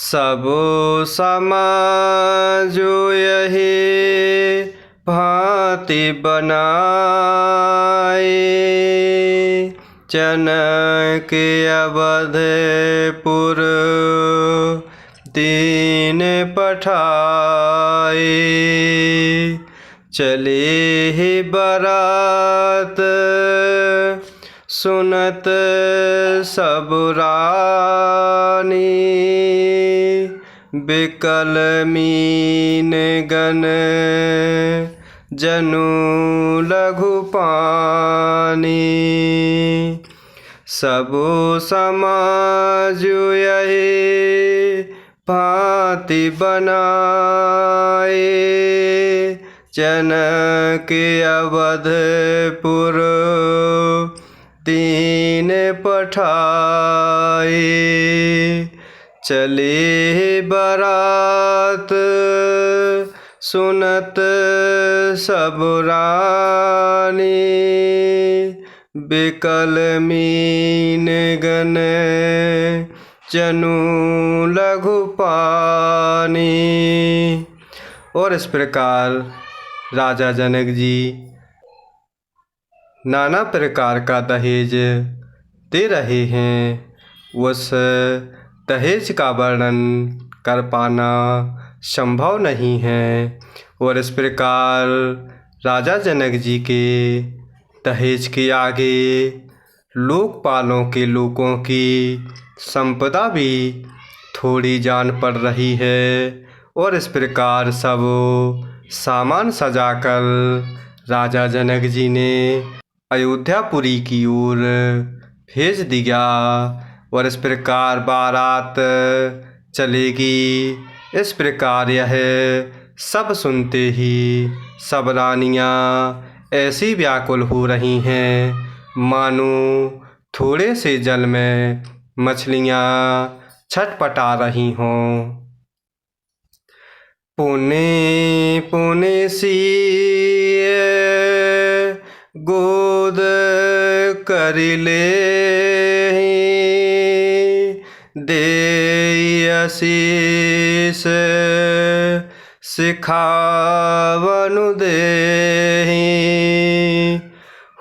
सबो समाज यही भांति बनाए। जनक अवधपुर दीन पठाए। चले ही बरात सुनत सब रानी। बिकल मीन गन जनु लघु पानी। सबो समाज यही भांति बनाए। जनक अवधपुर दीन पठाए। चले बरात सुनत सब रानी। बिकल मीन गन जनु लघु पानी। और इस प्रकार राजा जनक जी नाना प्रकार का दहेज दे रहे हैं। उस दहेज का वर्णन कर पाना संभव नहीं है। और इस प्रकार राजा जनक जी के दहेज के आगे लोकपालों के लोगों की संपदा भी थोड़ी जान पड़ रही है। और इस प्रकार सब सामान सजाकर राजा जनक जी ने अयोध्यापुरी की ओर भेज दिया। और इस प्रकार बारात चलेगी। इस प्रकार यह सब सुनते ही सब रानियाँ ऐसी व्याकुल हो रही हैं मानो थोड़े से जल में मछलियाँ छटपटा रही हों। पुने पुने सिए गोद कर ले दे आशीष सिखावनु दे।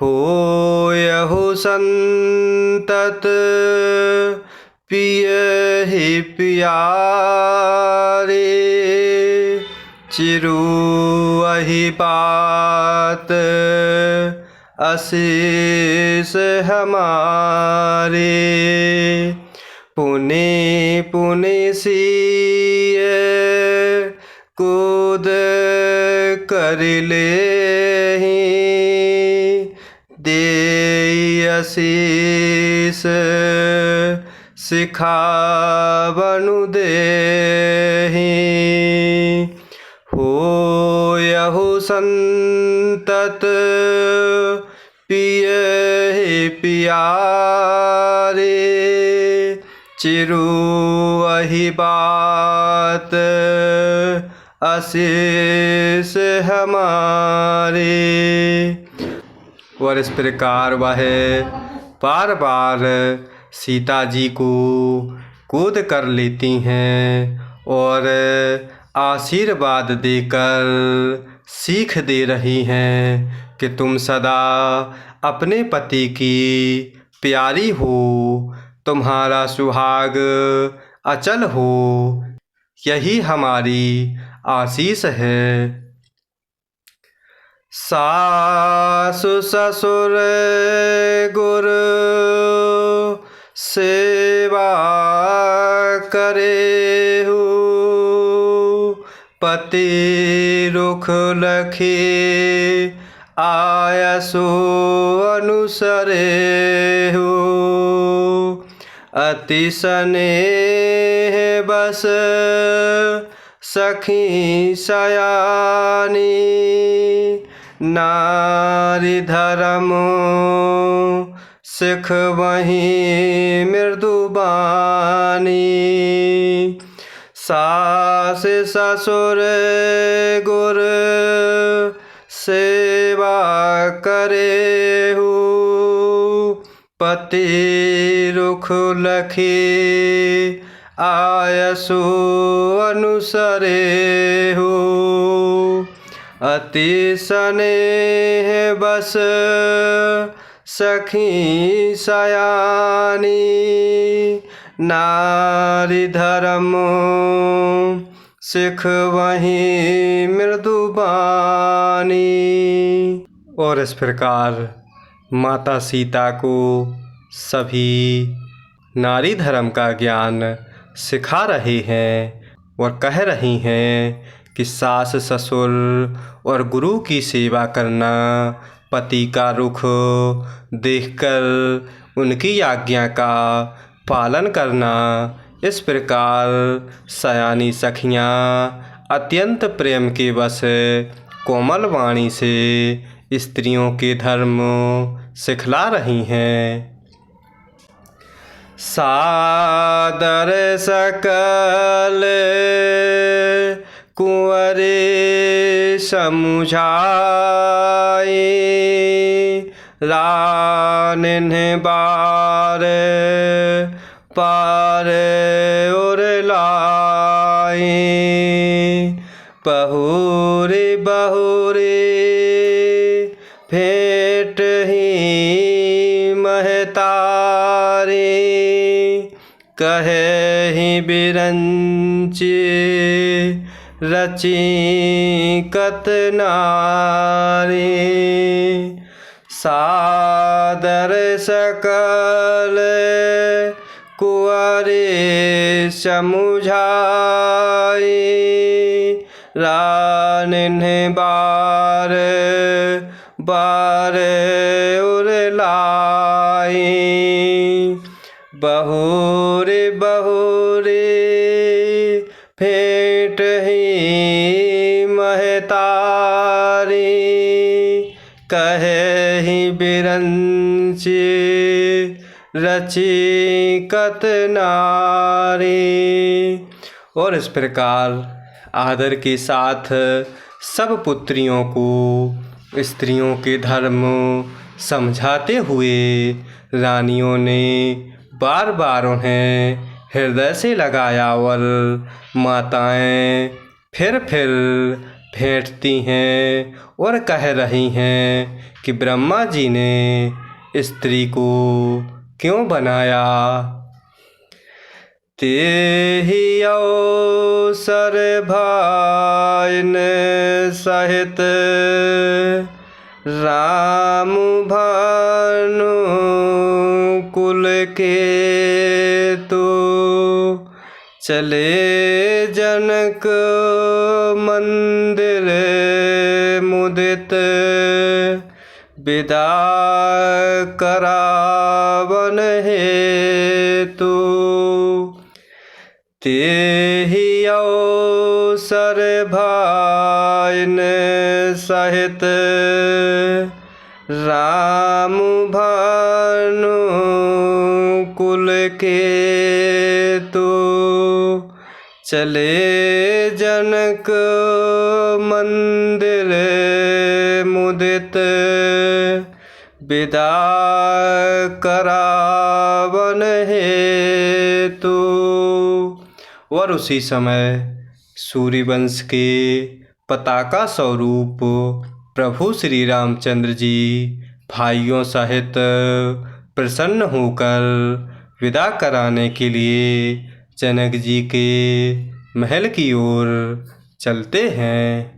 हो यहु संतत पिय ही प्यारे। चिरु अहि बात आशीष हमारे। पुने पुने सिए कूद कर ले दे आशीष सिखावनु दे। हो यहु संतत पिय ही प्यारे। चिरु अहि बात आशीष हमारे। और इस प्रकार वह बार बार सीता जी को गोद कर लेती हैं और आशीर्वाद देकर सीख दे रही हैं कि तुम सदा अपने पति की प्यारी हो। तुम्हारा सुहाग अचल हो। यही हमारी आशीष है। सासु ससुर गुरु सेवा करे हो। पति रुख लखी आयसो अनुसरे हो। अति स्नेह बस सखी सयानी। नारी धर्म सिख वहीं मृदुबानी। सास ससुर गुर सेवा करे हो। पति रुख लखी आयसु अनुसरे हो। अति स्नेह बस सखी सयानी, नारी धर्म सिख वहीं मृदुबानी। और इस प्रकार माता सीता को सभी नारी धर्म का ज्ञान सिखा रहे हैं और कह रही हैं कि सास ससुर और गुरु की सेवा करना, पति का रुख देखकर उनकी आज्ञा का पालन करना। इस प्रकार सयानी सखियाँ अत्यंत प्रेम के वश कोमल वाणी से स्त्रियों के धर्म सिखला रही हैं। सादर सकल कुंवरे समुझाए, रानिन बार पार और लाए। बहुरे बहुरे भेंट ही महतारे, कहे ही बिरंची रची कत नारी। सादर सकल कुंवरे समुझाए, रानिन बार बार उर लाई। बहुरे बहुरे भेंट ही महतारी, कहे ही बिरंची रची कत नारी। और इस प्रकार आदर के साथ सब पुत्रियों को स्त्रियों के धर्म समझाते हुए रानियों ने बार बार उन्हें हृदय से लगाया और माताएं फिर भेंटती हैं और कह रही हैं कि ब्रह्मा जी ने स्त्री को क्यों बनाया। ते ही अवसर भाइन सहित राम भानु कुल के तो चले जनक मंदिर मुदित विदा करावन हेतु। ते ही अवसर भाइन सहित राम भानु कुल के तो चले जनक मंदिर मुदित विदा करावन हेतु। और उसी समय सूर्यवंश के पताका स्वरूप प्रभु श्री रामचंद्र जी भाइयों सहित प्रसन्न होकर विदा कराने के लिए जनक जी के महल की ओर चलते हैं।